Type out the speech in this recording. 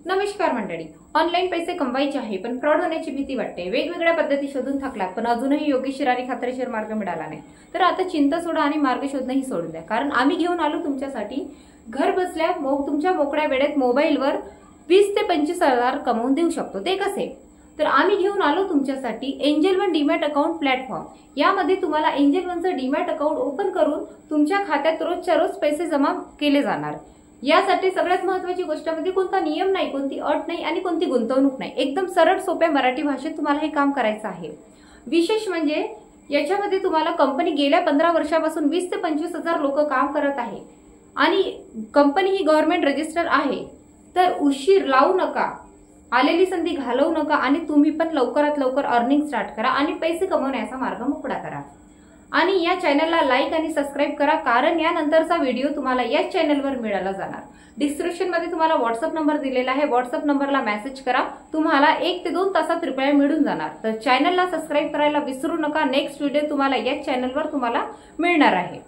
नमस्कार मंडळी, ऑनलाईन पैसे कमवायचे आहे पण फ्रॉड होण्याची भीती वाटते। वेगवेगळ्या पद्धती शोधून थकलात पण अजूनही योग्यशीर आणि खात्रीशीर मार्ग मिळाला नाही तर आता चिंता सोडा आणि मार्ग शोधणंही सोडून द्या, कारण आम्ही घेऊन आलो तुमच्यासाठी घर बसल्या तुमच्या मोकळ्या वेळेत मोबाईलवर 20 ते 25 हजार कमवून देऊ शकतो। ते कसे तर आम्ही घेऊन आलो तुमच्यासाठी angel one demat account platform. यामध्ये तुम्हाला एंजल वनचं डीमॅट अकाउंट ओपन करून तुमच्या खात्यात रोजच्या रोज पैसे जमा केले जाणार। यासाठी सगळ्यात महत्त्वाची गोष्ट म्हणजे कोणता नियम नाही, कोणती अट नाही आणि कोणती गुंतवणूक नाही। एकदम सरळ सोप्या मराठी भाषेत तुम्हाला हे काम करायचं आहे। विशेष म्हणजे याच्यामध्ये तुम्हाला कंपनी गेल्या 15 वर्षापासून 20 ते 25 हजार लोक काम करत आहे आणि कंपनी ही गव्हर्नमेंट रजिस्टर आहे। तर उशीर लावू नका, आलेली संधी घालवू नका आणि तुम्ही पण लवकरात लवकर अर्निंग स्टार्ट करा आणि पैसे कमवण्याचा मार्ग मोकळा करा। आणि या चॅनलला लाईक आणि सबस्क्राइब करा, कारण यानंतरचा व्हिडिओ तुम्हाला याच चॅनलवर मिळाला जाणार। डिस्क्रिप्शन मध्ये तुम्हाला व्हॉट्सअप नंबर दिलेला आहे, व्हॉट्सअप नंबरला मेसेज करा, तुम्हाला 1 ते 2 तासात रिप्लाय मिळून जाणार। तर चॅनलला सबस्क्राइब करायला विसरू नका। नेक्स्ट व्हिडिओ तुम्हाला याच चॅनलवर मिळणार आहे।